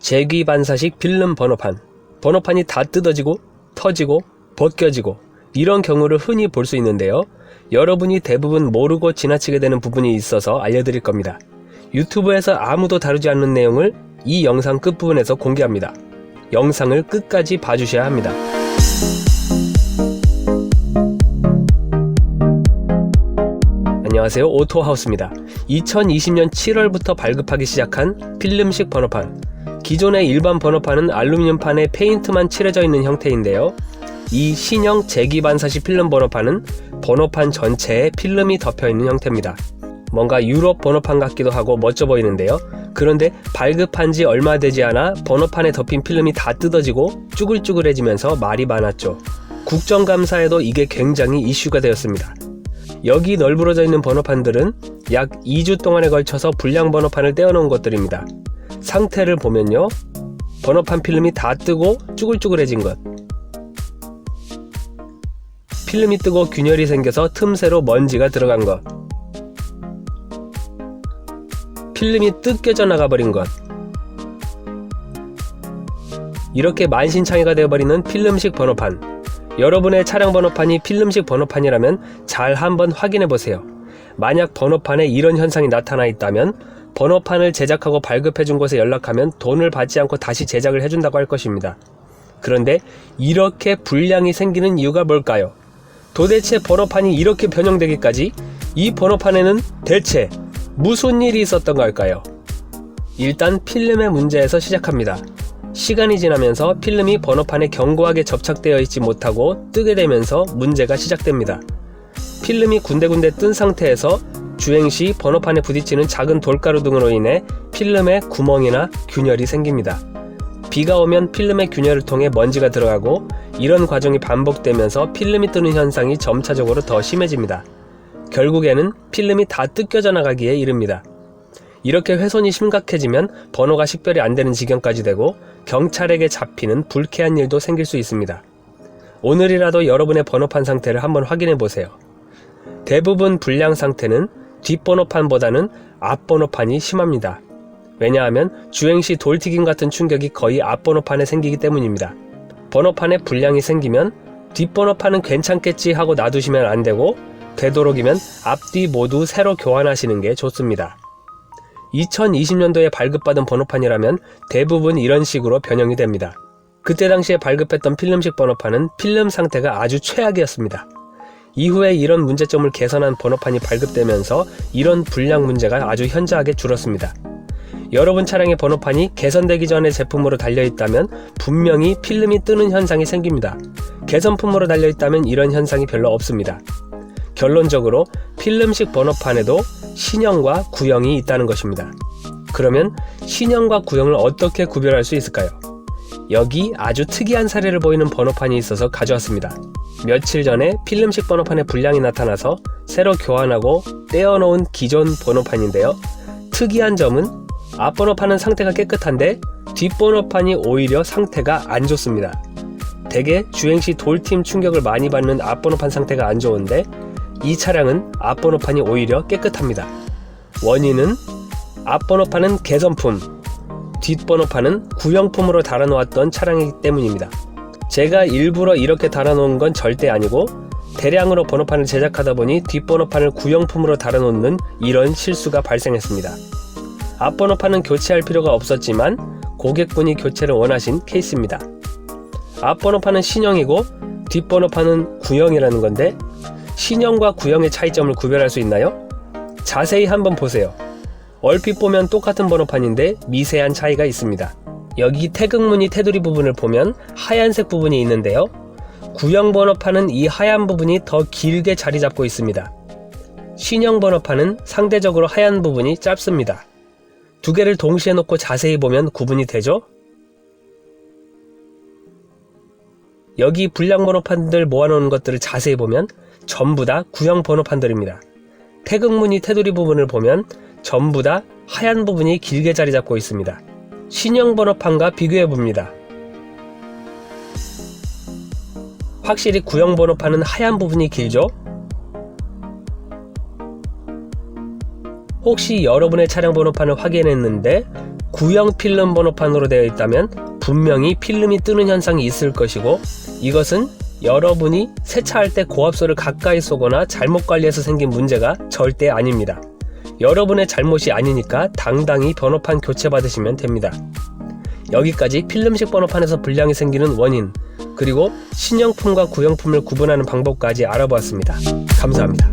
재귀반사식 필름 번호판. 번호판이 다 뜯어지고 터지고 벗겨지고 이런 경우를 흔히 볼 수 있는데요. 여러분이 대부분 모르고 지나치게 되는 부분이 있어서 알려드릴 겁니다. 유튜브에서 아무도 다루지 않는 내용을 이 영상 끝부분에서 공개합니다. 영상을 끝까지 봐주셔야 합니다. 안녕하세요, 오토하우스입니다. 2020년 7월부터 발급하기 시작한 필름식 번호판. 기존의 일반 번호판은 알루미늄판에 페인트만 칠해져 있는 형태인데요. 이 신형 재귀반사식 필름 번호판은 번호판 전체에 필름이 덮여있는 형태입니다. 뭔가 유럽 번호판 같기도 하고 멋져 보이는데요. 그런데 발급한 지 얼마 되지 않아 번호판에 덮인 필름이 다 뜯어지고 쭈글쭈글해지면서 말이 많았죠. 국정감사에도 이게 굉장히 이슈가 되었습니다. 여기 널브러져 있는 번호판들은 약 2주 동안에 걸쳐서 불량 번호판을 떼어놓은 것들입니다. 상태를 보면요, 번호판 필름이 다 뜨고 쭈글쭈글해진 것, 필름이 뜨고 균열이 생겨서 틈새로 먼지가 들어간 것, 필름이 뜯겨져 나가버린 것, 이렇게 만신창이가 되어버리는 필름식 번호판. 여러분의 차량 번호판이 필름식 번호판이라면 잘 한번 확인해보세요. 만약 번호판에 이런 현상이 나타나 있다면 번호판을 제작하고 발급해준 곳에 연락하면 돈을 받지 않고 다시 제작을 해준다고 할 것입니다. 그런데 이렇게 불량이 생기는 이유가 뭘까요? 도대체 번호판이 이렇게 변형되기까지 이 번호판에는 대체 무슨 일이 있었던 걸까요? 일단 필름의 문제에서 시작합니다. 시간이 지나면서 필름이 번호판에 견고하게 접착되어 있지 못하고 뜨게 되면서 문제가 시작됩니다. 필름이 군데군데 뜬 상태에서 주행시 번호판에 부딪히는 작은 돌가루 등으로 인해 필름에 구멍이나 균열이 생깁니다. 비가 오면 필름의 균열을 통해 먼지가 들어가고 이런 과정이 반복되면서 필름이 뜨는 현상이 점차적으로 더 심해집니다. 결국에는 필름이 다 뜯겨져 나가기에 이릅니다. 이렇게 훼손이 심각해지면 번호가 식별이 안 되는 지경까지 되고 경찰에게 잡히는 불쾌한 일도 생길 수 있습니다. 오늘이라도 여러분의 번호판 상태를 한번 확인해 보세요. 대부분 불량 상태는 뒷번호판보다는 앞번호판이 심합니다. 왜냐하면 주행시 돌튀김 같은 충격이 거의 앞번호판에 생기기 때문입니다. 번호판에 불량이 생기면 뒷번호판은 괜찮겠지 하고 놔두시면 안 되고, 되도록이면 앞뒤 모두 새로 교환하시는 게 좋습니다. 2020년도에 발급받은 번호판이라면 대부분 이런 식으로 변형이 됩니다. 그때 당시에 발급했던 필름식 번호판은 필름 상태가 아주 최악이었습니다. 이후에 이런 문제점을 개선한 번호판이 발급되면서 이런 불량 문제가 아주 현저하게 줄었습니다. 여러분 차량의 번호판이 개선되기 전의 제품으로 달려있다면 분명히 필름이 뜨는 현상이 생깁니다. 개선품으로 달려있다면 이런 현상이 별로 없습니다. 결론적으로 필름식 번호판에도 신형과 구형이 있다는 것입니다. 그러면 신형과 구형을 어떻게 구별할 수 있을까요? 여기 아주 특이한 사례를 보이는 번호판이 있어서 가져왔습니다. 며칠 전에 필름식 번호판에 불량이 나타나서 새로 교환하고 떼어놓은 기존 번호판인데요. 특이한 점은 앞번호판은 상태가 깨끗한데 뒷번호판이 오히려 상태가 안 좋습니다. 대개 주행시 돌팀 충격을 많이 받는 앞번호판 상태가 안 좋은데 이 차량은 앞번호판이 오히려 깨끗합니다. 원인은 앞번호판은 개선품, 뒷번호판은 구형품으로 달아놓았던 차량이기 때문입니다. 제가 일부러 이렇게 달아놓은 건 절대 아니고 대량으로 번호판을 제작하다 보니 뒷번호판을 구형품으로 달아놓는 이런 실수가 발생했습니다. 앞번호판은 교체할 필요가 없었지만 고객분이 교체를 원하신 케이스입니다. 앞번호판은 신형이고 뒷번호판은 구형이라는 건데 신형과 구형의 차이점을 구별할 수 있나요? 자세히 한번 보세요. 얼핏 보면 똑같은 번호판인데 미세한 차이가 있습니다. 여기 태극무늬 테두리 부분을 보면 하얀색 부분이 있는데요. 구형 번호판은 이 하얀 부분이 더 길게 자리 잡고 있습니다. 신형 번호판은 상대적으로 하얀 부분이 짧습니다. 두 개를 동시에 놓고 자세히 보면 구분이 되죠? 여기 불량 번호판들 모아놓은 것들을 자세히 보면 전부 다 구형 번호판들입니다. 태극무늬 테두리 부분을 보면 전부 다 하얀 부분이 길게 자리 잡고 있습니다. 신형 번호판과 비교해 봅니다. 확실히 구형 번호판은 하얀 부분이 길죠? 혹시 여러분의 차량 번호판을 확인했는데 구형 필름 번호판으로 되어 있다면 분명히 필름이 뜨는 현상이 있을 것이고, 이것은 여러분이 세차할 때 고압소를 가까이 쏘거나 잘못 관리해서 생긴 문제가 절대 아닙니다. 여러분의 잘못이 아니니까 당당히 번호판 교체받으시면 됩니다. 여기까지 필름식 번호판에서 불량이 생기는 원인, 그리고 신형품과 구형품을 구분하는 방법까지 알아보았습니다. 감사합니다.